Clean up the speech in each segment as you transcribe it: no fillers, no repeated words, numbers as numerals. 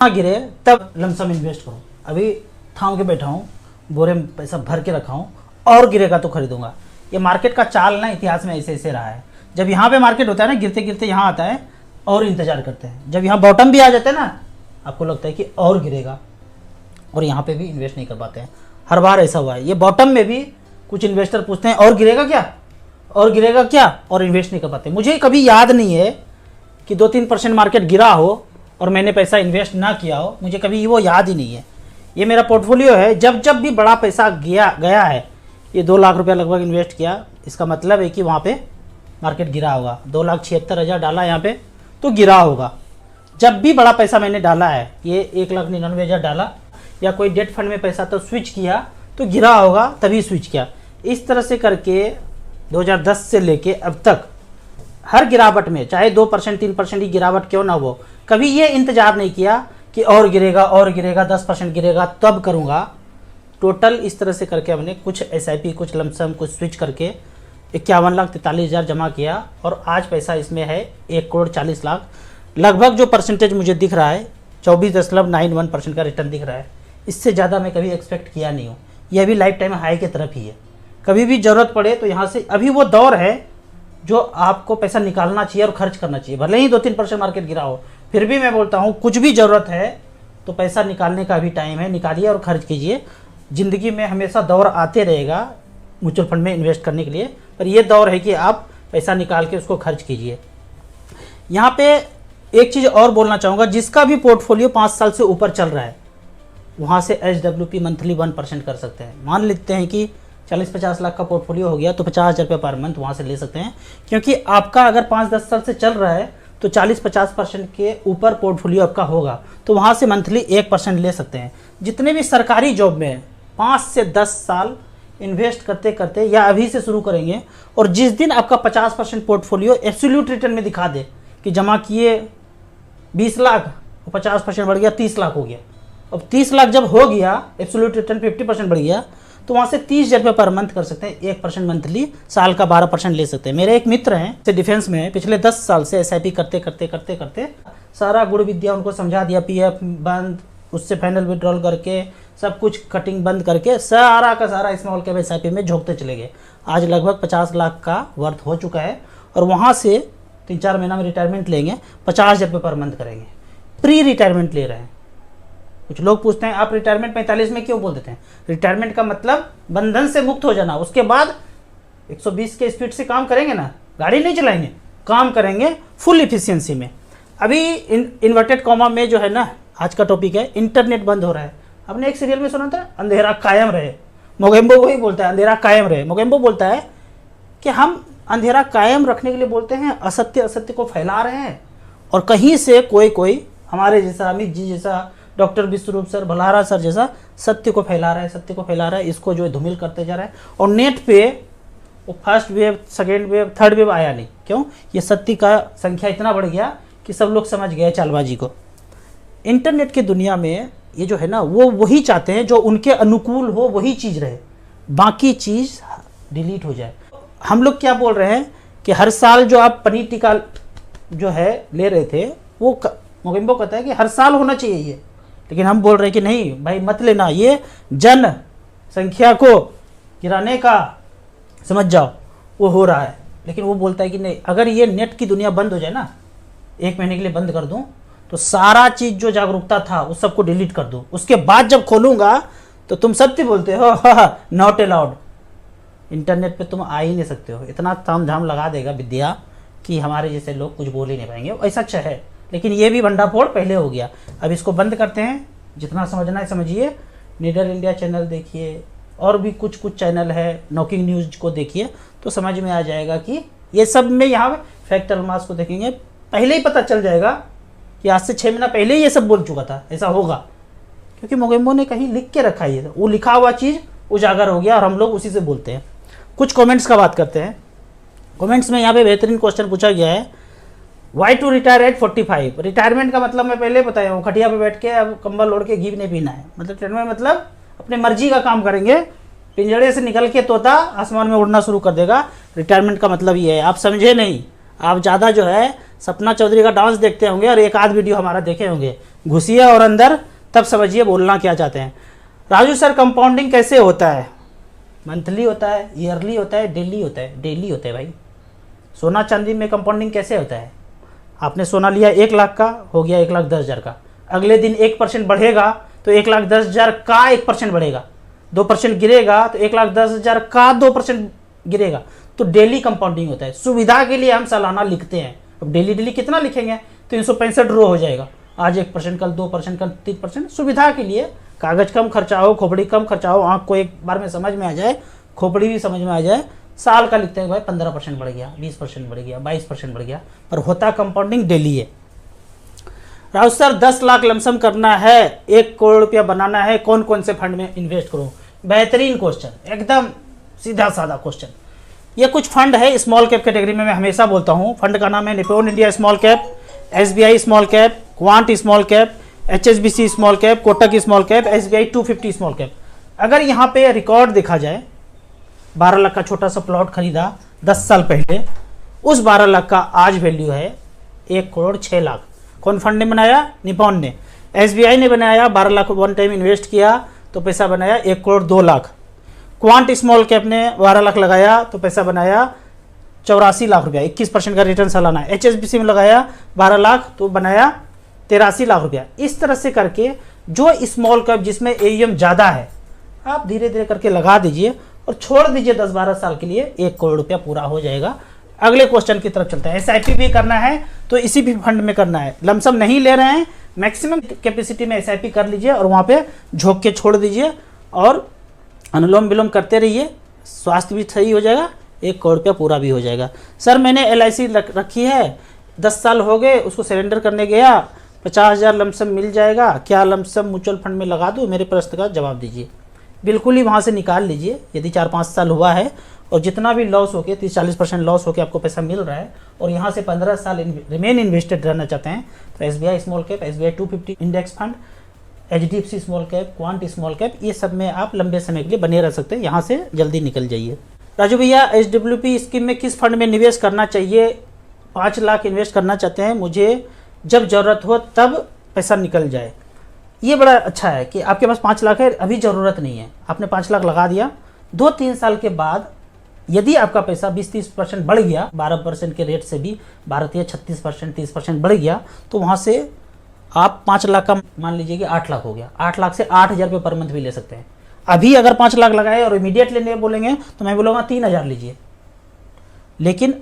हाँ गिरे तब लमसम इन्वेस्ट करो। अभी थाम के बैठा हूँ, बोरे में पैसा भर के रखा हूँ, और गिरेगा तो खरीदूंगा। ये मार्केट का चाल ना इतिहास में ऐसे ऐसे रहा है। जब यहाँ पे मार्केट होता है ना, गिरते गिरते यहाँ आता है और इंतजार करते हैं। जब यहाँ बॉटम भी आ जाता है ना, आपको लगता है कि और गिरेगा, और यहाँ पे भी इन्वेस्ट नहीं कर पाते हैं। हर बार ऐसा हुआ है। ये बॉटम में भी कुछ इन्वेस्टर पूछते हैं और गिरेगा क्या, और गिरेगा क्या, और इन्वेस्ट नहीं कर पाते। मुझे कभी याद नहीं है कि 2-3% मार्केट गिरा हो और मैंने पैसा इन्वेस्ट ना किया हो। मुझे कभी वो याद ही नहीं है। ये मेरा पोर्टफोलियो है। जब जब भी बड़ा पैसा गया है, ये 2 लाख रुपया लगभग इन्वेस्ट किया, इसका मतलब है कि वहाँ पे मार्केट गिरा होगा। 2,76,000 डाला यहाँ पे तो गिरा होगा। जब भी बड़ा पैसा मैंने डाला है, ये 1,99,000 डाला, या कोई डेट फंड में पैसा तो स्विच किया तो गिरा होगा, तभी स्विच किया। इस तरह से करके 2010 से लेके अब तक हर गिरावट में, चाहे 2% 3% की गिरावट क्यों ना हो, कभी ये इंतजार नहीं किया कि और गिरेगा और गिरेगा, 10% गिरेगा तब करूँगा। टोटल इस तरह से करके हमने कुछ SIP, कुछ लमसम, कुछ स्विच करके 51,43,000 जमा किया, और आज पैसा इसमें है 1,40,00,000। लगभग जो परसेंटेज मुझे दिख रहा है 24.91% का रिटर्न दिख रहा है। इससे ज़्यादा मैं कभी एक्सपेक्ट किया नहीं हूँ। यह भी लाइफ टाइम हाई की तरफ ही है। कभी भी ज़रूरत पड़े तो यहाँ से, अभी वो दौर है जो आपको पैसा निकालना चाहिए और खर्च करना चाहिए। भले ही 2-3% मार्केट गिरा हो, फिर भी मैं बोलता हूँ कुछ भी ज़रूरत है तो पैसा निकालने का भी टाइम है, निकालिए और खर्च कीजिए। ज़िंदगी में हमेशा दौर आते रहेगा म्यूचुअल फंड में इन्वेस्ट करने के लिए, पर यह दौर है कि आप पैसा निकाल के उसको खर्च कीजिए। यहाँ पे एक चीज़ और बोलना चाहूँगा, जिसका भी पोर्टफोलियो 5 साल से ऊपर चल रहा है, वहाँ से SWP मंथली 1% कर सकते हैं। मान लेते हैं कि 40-50 लाख का पोर्टफोलियो हो गया तो 50,000 रुपये पर मंथ वहाँ से ले सकते हैं। क्योंकि आपका अगर 5-10 साल से चल रहा है तो 40-50% के ऊपर पोर्टफोलियो आपका होगा, तो वहाँ से मंथली 1% ले सकते हैं। जितने भी सरकारी जॉब में 5 से 10 साल इन्वेस्ट करते करते, या अभी से शुरू करेंगे, और जिस दिन आपका 50% पोर्टफोलियो एब्सोल्यूट रिटर्न में दिखा दे कि जमा किए 20 लाख और 50% बढ़ गया 30 लाख हो गया, अब 30 लाख जब हो गया, एब्सोल्यूट रिटर्न 50% बढ़ गया, तो वहाँ से 30,000 रुपये पर मंथ कर सकते हैं। 1% मंथली, साल का 12% ले सकते हैं। मेरे एक मित्र हैं, से डिफेंस में है, पिछले 10 साल से SIP करते करते करते करते सारा गुड़ विद्या उनको समझा दिया। PF बंद, उससे फाइनल विड्रॉल करके, सब कुछ कटिंग बंद करके सारा का सारा स्मॉल कैप SIP में झोंकते चले गए। आज लगभग 50 लाख का वर्थ हो चुका है, और वहाँ से 3-4 महीना में रिटायरमेंट लेंगे, 50,000 रुपये पर मंथ करेंगे। प्री रिटायरमेंट ले रहे हैं। कुछ लोग पूछते हैं आप रिटायरमेंट 45 में क्यों बोल देते हैं? रिटायरमेंट का मतलब बंधन से मुक्त हो जाना। उसके बाद 120 के स्पीड से काम करेंगे ना, गाड़ी नहीं चलाएंगे, काम करेंगे फुल इफिशियंसी में। अभी इन्वर्टेड कॉमा में जो है ना, आज का टॉपिक है इंटरनेट बंद हो रहा है। आपने एक सीरियल में सुना था, अंधेरा कायम रहे। मोगेम्बो वही बोलता है, अंधेरा कायम रहे। मोगेम्बो बोलता है कि हम अंधेरा कायम रखने के लिए बोलते हैं, असत्य असत्य को फैला रहे हैं, और कहीं से कोई हमारे जैसा, अमित जी जैसा, डॉक्टर विश्वरूप सर, भलारा सर जैसा सत्य को फैला रहा है, सत्य को फैला रहा है। इसको जो है धूमिल करते जा रहा है, और नेट पे वो first wave, second wave, third wave आया नहीं। क्यों? ये सत्य का संख्या इतना बढ़ गया कि सब लोग समझ गए चालबाजी को। इंटरनेट की दुनिया में ये जो है ना, वो वही चाहते हैं जो उनके अनुकूल हो, वही चीज़ रहे, बाकी चीज़ डिलीट हो जाए। हम लोग क्या बोल रहे हैं कि हर साल जो आप पनीर टिक्का जो है ले रहे थे, वो मोगेम्बो कहता है कि हर साल होना चाहिए ये, लेकिन हम बोल रहे हैं कि नहीं भाई मत लेना, ये जन संख्या को गिराने का समझ जाओ, वो हो रहा है। लेकिन वो बोलता है कि नहीं, अगर ये नेट की दुनिया बंद हो जाए ना, 1 महीने के लिए बंद कर दूं, तो सारा चीज़ जो जागरूकता था उस सबको डिलीट कर दूं, उसके बाद जब खोलूंगा तो तुम सत्य बोलते हो, नॉट अलाउड। इंटरनेट पे तुम आ ही नहीं सकते हो। इतना ताम झाम लगा देगा विद्या कि हमारे जैसे लोग कुछ बोल ही नहीं पाएंगे। ऐसा अच्छा है, लेकिन ये भी भंडाफोड़ पहले हो गया। अब इसको बंद करते हैं। जितना समझना है समझिए। नीडर इंडिया चैनल देखिए, और भी कुछ चैनल है, नॉकिंग न्यूज़ को देखिए, तो समझ में आ जाएगा कि ये सब में, यहाँ फैक्ट अलमास को देखेंगे, पहले ही पता चल जाएगा कि आज से 6 महीना पहले ही ये सब बोल चुका था, ऐसा होगा। क्योंकि मोगेम्बो ने कहीं लिख के रखा है, वो लिखा हुआ चीज़ उजागर हो गया, और हम लोग उसी से बोलते हैं। कुछ कमेंट्स का बात करते हैं। कमेंट्स में यहाँ पे बेहतरीन क्वेश्चन पूछा गया है, why to retire at 45। Retirement का मतलब मैं पहले बताया हूँ, खटिया पे बैठ के अब कंबल ओढ़ के घी नहीं पीना है। मतलब रिटायरमेंट मतलब अपने मर्जी का काम करेंगे, पिंजड़े से निकल के तोता आसमान में उड़ना शुरू कर देगा। रिटायरमेंट का मतलब ये है। आप समझे नहीं, आप ज़्यादा जो है सपना चौधरी का डांस देखते होंगे और एक आध वीडियो हमारा देखे होंगे। घुसिए और अंदर, तब समझिए बोलना क्या चाहते हैं। राजू सर कंपाउंडिंग कैसे होता है? मंथली होता है, ईयरली होता है, डेली होता है? डेली होता है भाई। सोना चांदी में कंपाउंडिंग कैसे होता है? आपने सोना लिया 1 लाख का, हो गया 1,10,000 का, अगले दिन 1% बढ़ेगा तो 1,10,000 का 1% बढ़ेगा, 2% गिरेगा तो 1,10,000 का 2% गिरेगा। तो डेली कंपाउंडिंग होता है। सुविधा के लिए हम सालाना लिखते हैं। अब डेली डेली कितना लिखेंगे? 365 रो हो जाएगा। आज 1%, कल 2%, कल 3%। सुविधा के लिए कागज कम खर्चा हो, खोपड़ी कम खर्चा हो, आँख को एक बार में समझ में आ जाए, खोपड़ी भी समझ में आ जाए। साल का लिखते हैं भाई 15% बढ़ गया, 20% बढ़ गया, 22% बढ़ गया, पर होता कंपाउंडिंग डेली है। राउत सर 10 लाख लमसम करना है, 1 करोड़ रुपया बनाना है, कौन कौन से फंड में इन्वेस्ट करूं? बेहतरीन क्वेश्चन, एकदम सीधा साधा क्वेश्चन। ये कुछ फंड है स्मॉल कैप कैटेगरी में, मैं हमेशा बोलता हूं। फंड का नाम है Nippon India small cap, SBI small cap, quant small cap, HSBC small cap, Kotak small cap, SBI 250 small cap. अगर यहाँ पे रिकॉर्ड देखा जाए, 12 लाख का छोटा सा प्लॉट खरीदा 10 साल पहले, उस 12 लाख का आज वैल्यू है 1 करोड़ 6 लाख। कौन फंड ने बनाया? निप्पॉन ने। SBI ने बनाया, 12 लाख वन टाइम इन्वेस्ट किया तो पैसा बनाया 1 crore 2 lakh. Quant small cap ने 12 लाख लगाया तो पैसा बनाया 84 लाख रुपया, 21% का रिटर्न सालाना। HSBC में लगाया 12 लाख तो बनाया 83 लाख रुपया। इस तरह से करके जो स्मॉल कैप जिसमें AUM ज़्यादा है, आप धीरे धीरे करके लगा दीजिए और छोड़ दीजिए 10-12 साल के लिए, 1 करोड़ रुपया पूरा हो जाएगा। अगले क्वेश्चन की तरफ चलते हैं। SIP भी करना है तो इसी भी फंड में करना है। लमसम नहीं ले रहे हैं, मैक्सिमम कैपेसिटी में SIP कर लीजिए और वहाँ पे झोंक के छोड़ दीजिए और अनुलोम विलोम करते रहिए, स्वास्थ्य भी सही हो जाएगा, 1 करोड़ रुपया पूरा भी हो जाएगा। सर मैंने LIC रखी है, 10 साल हो गए, उसको सरेंडर करने गया, 50,000 लमसम मिल जाएगा, क्या लमसम म्यूचुअल फंड में लगा दूँ? मेरे प्रश्न का जवाब दीजिए। बिल्कुल ही वहाँ से निकाल लीजिए। यदि 4-5 साल हुआ है और जितना भी लॉस होके 30-40% लॉस होके आपको पैसा मिल रहा है और यहाँ से 15 साल रिमेन इन्वेस्टेड रहना चाहते हैं तो SBI small cap, SBI 250 index fund, HDFC small cap, quant small cap, ये सब में आप लंबे समय के लिए बने रह सकते हैं। यहाँ से जल्दी निकल जाइए। राजू भैया HWP स्कीम में किस फंड में निवेश करना चाहिए? 5 लाख इन्वेस्ट करना चाहते हैं, मुझे जब ज़रूरत हो तब पैसा निकल जाए। ये बड़ा अच्छा है कि आपके पास 5 लाख है, अभी ज़रूरत नहीं है, आपने 5 लाख लगा दिया, 2-3 साल के बाद यदि आपका पैसा 20-30% बढ़ गया, 12% के रेट से भी 12-36%, 30% बढ़ गया, तो वहाँ से आप 5 लाख का मान लीजिए कि 8 लाख हो गया, 8 लाख से 8,000 रुपये पर मंथ भी ले सकते हैं। अभी अगर 5 लाख लगाए और इमीडिएट लेने बोलेंगे तो मैं बोलूँगा 3,000 लीजिए, लेकिन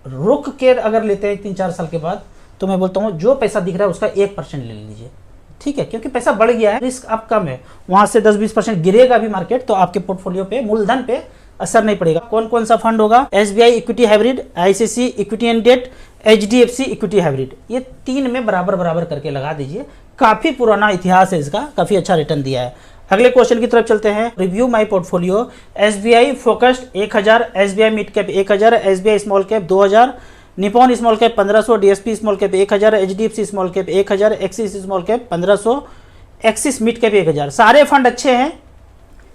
रुक के अगर लेते हैं 3-4 साल के बाद तो मैं बोलता हूँ जो पैसा दिख रहा है उसका 1% ले लीजिए, ठीक है, क्योंकि पैसा बढ़ गया है, रिस्क अब कम है। वहाँ से 10-20% गिरेगा भी मार्केट तो आपके पोर्टफोलियो पे, मूलधन पे असर नहीं पड़ेगा। कौन कौन सा फंड होगा? SBI equity hybrid, ICICI equity and debt, HDFC equity hybrid, ये 3 में बराबर बराबर करके लगा दीजिए। काफ़ी पुराना इतिहास है इसका, काफ़ी अच्छा रिटर्न दिया है। अगले क्वेश्चन की तरफ चलते हैं। Review my portfolio. SBI focused 1,000, SBI mid cap 1,000, SBI small cap 2,000, Nippon small cap 1500, DSP small cap 1,000, HDFC small cap 1,000, axis small cap 1500, axis mid cap 1,000। सारे फंड अच्छे हैं।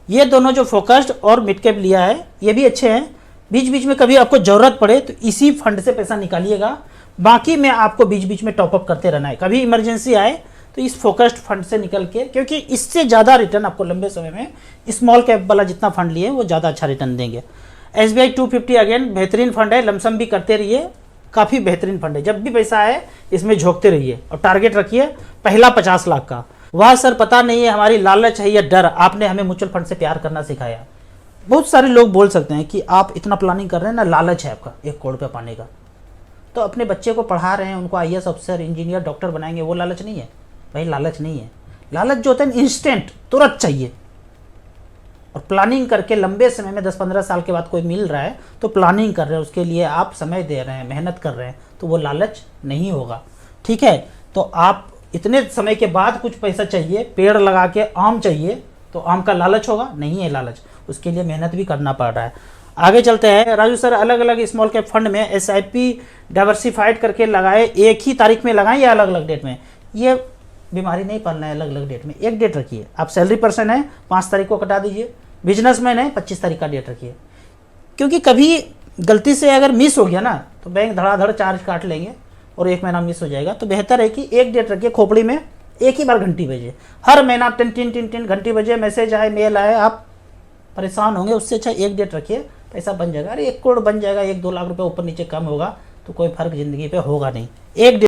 ये दोनों जो फोकस्ड और मिड कैप लिया है ये भी अच्छे हैं। बीच बीच में कभी आपको ज़रूरत पड़े तो इसी फंड से पैसा निकालिएगा, बाकी में आपको बीच बीच में टॉपअप करते रहना है। कभी इमरजेंसी आए तो इस फोकस्ड फंड से निकल के, क्योंकि इससे ज़्यादा रिटर्न आपको लंबे समय में स्मॉल कैप वाला जितना फंड लिए वो ज़्यादा अच्छा रिटर्न देंगे। SBI 250 अगेन बेहतरीन फंड है, लमसम भी करते रहिए, काफ़ी बेहतरीन फंड है। जब भी पैसा आए इसमें झोंकते रहिए और टारगेट रखिए पहला 50 लाख का। वह सर पता नहीं है हमारी लालच है या डर, आपने हमें म्यूचुअल फंड से प्यार करना सिखाया। बहुत सारे लोग बोल सकते हैं कि आप इतना प्लानिंग कर रहे हैं ना, लालच है आपका 1 करोड़ रुपया पाने का, तो अपने बच्चे को पढ़ा रहे हैं, उनको IAS अफसर, इंजीनियर, डॉक्टर बनाएंगे, वो लालच नहीं है भाई? लालच नहीं है। लालच जो होता है इंस्टेंट, तुरंत चाहिए। और प्लानिंग करके लंबे समय में 10-15 साल के बाद कोई मिल रहा है तो प्लानिंग कर रहे हैं, उसके लिए आप समय दे रहे हैं, मेहनत कर रहे हैं, तो वो लालच नहीं होगा, ठीक है? तो आप इतने समय के बाद कुछ पैसा चाहिए, पेड़ लगा के आम चाहिए तो आम का लालच होगा? नहीं है लालच, उसके लिए मेहनत भी करना पड़ रहा है। आगे चलते हैं। राजू सर अलग अलग स्मॉल कैप फंड में SIP डाइवर्सिफाइड करके लगाए, एक ही तारीख में लगाएं या अलग अलग डेट में? ये बीमारी नहीं पालना है अलग अलग डेट में, एक डेट रखिए। आप सैलरी पर्सन है 5 तारीख को कटा दीजिए, बिजनेसमैन है 25 तारीख का डेट रखिए, क्योंकि कभी गलती से अगर मिस हो गया ना तो बैंक धड़ाधड़ चार्ज काट लेंगे और 1 महीना मिस हो जाएगा। तो बेहतर है कि एक डेट रखिए खोपड़ी में, एक ही बार घंटी बजे, हर महीना टिन टिन टिन टिन घंटी बजे, मैसेज आए, मेल आए, आप परेशान होंगे। उससे अच्छा एक डेट रखिए, पैसा बन जाएगा। अरे 1 करोड़ बन जाएगा, 1-2 लाख रुपए ऊपर नीचे कम होगा तो कोई फर्क ज़िंदगी पे होगा नहीं। एक